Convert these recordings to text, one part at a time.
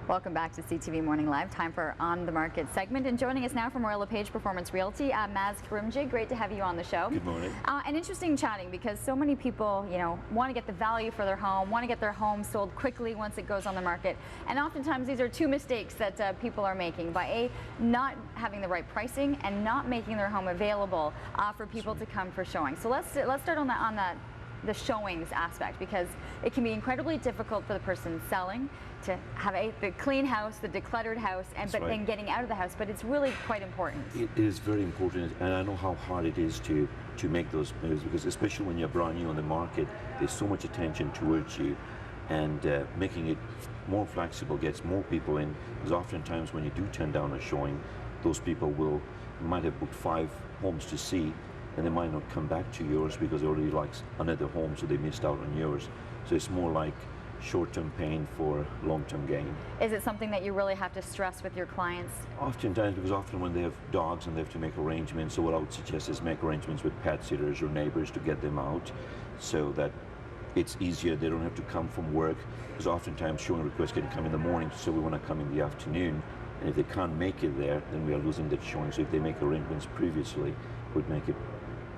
Welcome back to CTV Morning Live. Time for On the Market segment. And joining us now from lepage Performance Realty, Maz Karimjee. Great to have you on the show. Good morning. And interesting chatting because so many people, want to get the value for their home, want to get their home sold quickly once it goes on the market. And oftentimes these are two mistakes that people are making by not having the right pricing and not making their home available for people to come for showing. So let's start on the showings aspect, because it can be incredibly difficult for the person selling to have the clean house, the decluttered house, then getting out of the house. But it's really quite important. It is very important, and I know how hard it is to make those moves, because especially when you're brand new on the market, there's so much attention towards you, and making it more flexible gets more people in. Because oftentimes when you do turn down a showing, those people might have booked 5 homes to see, and they might not come back to yours because they already like another home, so they missed out on yours. So it's more like short-term pain for long-term gain. Is it something that you really have to stress with your clients? Oftentimes, because often when they have dogs and they have to make arrangements, so what I would suggest is make arrangements with pet sitters or neighbors to get them out, so that it's easier. They don't have to come from work, because oftentimes showing requests can come in the morning, so we want to come in the afternoon. And if they can't make it there, then we are losing that showing. So if they make arrangements previously, it would make it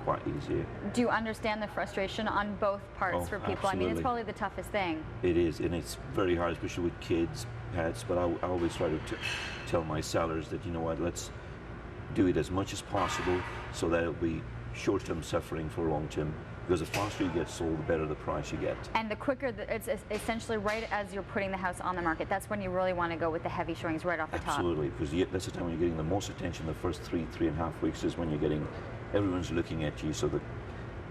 quite easier. Do you understand the frustration on both parts for people? Absolutely. I mean, it's probably the toughest thing. It is, and it's very hard, especially with kids, pets, but I always try to tell my sellers that, you know what, let's do it as much as possible so that it'll be short-term suffering for long-term, because the faster you get sold, the better the price you get. And the quicker, it's essentially right as you're putting the house on the market, that's when you really want to go with the heavy showings right off the top. Absolutely, because that's the time when you're getting the most attention. The first 3.5 weeks is when you're getting, everyone's looking at you, so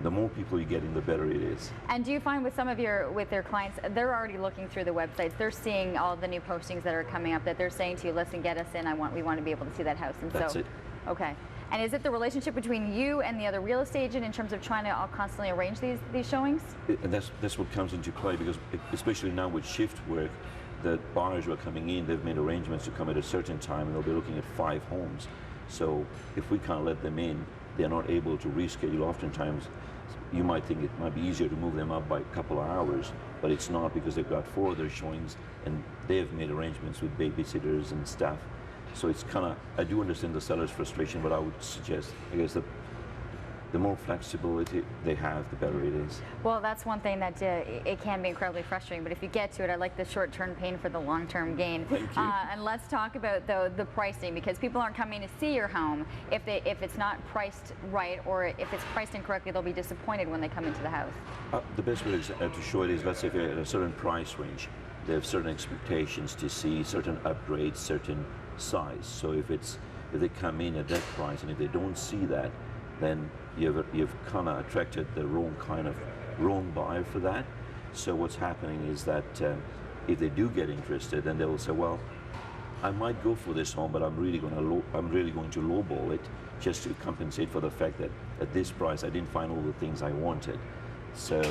the more people you get in, the better it is. And do you find with some of with their clients, they're already looking through the websites, they're seeing all the new postings that are coming up, that they're saying to you, listen, get us in, we want to be able to see that house. And that's it. Okay. And is it the relationship between you and the other real estate agent in terms of trying to constantly arrange these showings? And that's what comes into play, because especially now with shift work, the buyers who are coming in, they've made arrangements to come at a certain time, and they'll be looking at 5 homes. So if we can't let them in, they're not able to reschedule. Oftentimes, you might think it might be easier to move them up by a couple of hours, but it's not, because they've got 4 other showings, and they've made arrangements with babysitters and stuff. So it's kind of, I do understand the seller's frustration, but I would suggest, I guess, the more flexibility they have, the better it is. Well, that's one thing that it can be incredibly frustrating, but if you get to it, I like the short-term pain for the long-term gain. Thank you. And let's talk about the pricing, because people aren't coming to see your home if it's not priced right, or if it's priced incorrectly, they'll be disappointed when they come into the house. The best way to show it is, let's say if you're at a certain price range, they have certain expectations to see, certain upgrades, certain size. So if they come in at that price, and if they don't see that, then you've kind of attracted the wrong buyer for that. So what's happening is that if they do get interested, then they will say, well, I might go for this home, but I'm really going to lowball it just to compensate for the fact that at this price I didn't find all the things I wanted. So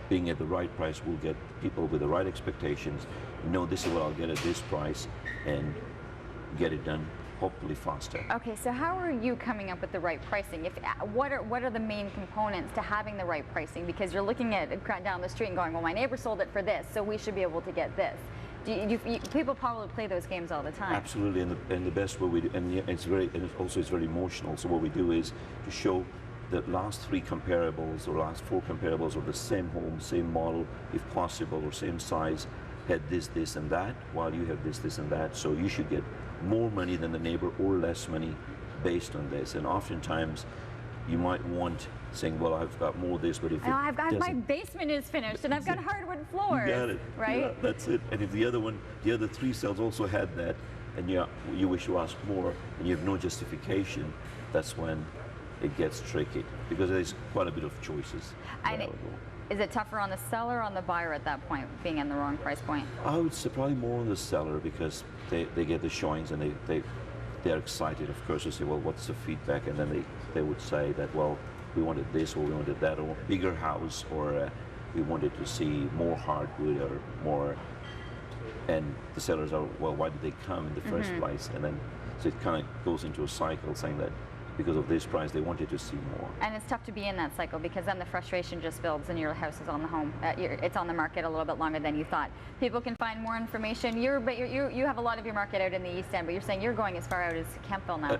being at the right price will get people with the right expectations, know this is what I'll get at this price, and get it done hopefully faster. Okay, so how are you coming up with the right pricing? What are the main components to having the right pricing? Because you're looking at down the street and going, well, my neighbor sold it for this, so we should be able to get this. People probably play those games all the time. Absolutely, and the best way we do, and it's very emotional. So what we do is to show the last 3 comparables or last 4 comparables of the same home, same model, if possible, or same size, had this, and that, while you have this, and that. So you should get more money than the neighbor or less money based on this. And oftentimes you might want saying, well, I've got more of this, but if my basement is finished and I've got hardwood floors. You got it. Right? Yeah, that's it. And if the other 3 cells also had that, and you wish to ask more, and you have no justification, that's when it gets tricky, because there's quite a bit of choices. Is it tougher on the seller or on the buyer at that point, being in the wrong price point? I would say probably more on the seller, because they get the showings and they're excited, of course, to say, well, what's the feedback? And then they would say that, well, we wanted this, or we wanted that, or bigger house, or we wanted to see more hardwood, or more. And the sellers are, well, why did they come in the first place? And then so it kind of goes into a cycle, saying that because of this price, they wanted to see more. And it's tough to be in that cycle because then the frustration just builds and your house is on the it's on the market a little bit longer than you thought. People can find more information. You have a lot of your market out in the East End, but you're saying you're going as far out as Campbell now.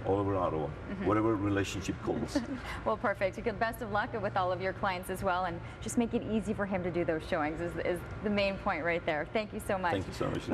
All over Ottawa, whatever relationship calls. Well, perfect. Best of luck with all of your clients as well, and just make it easy for him to do those showings is the main point right there. Thank you so much. Thank you so much.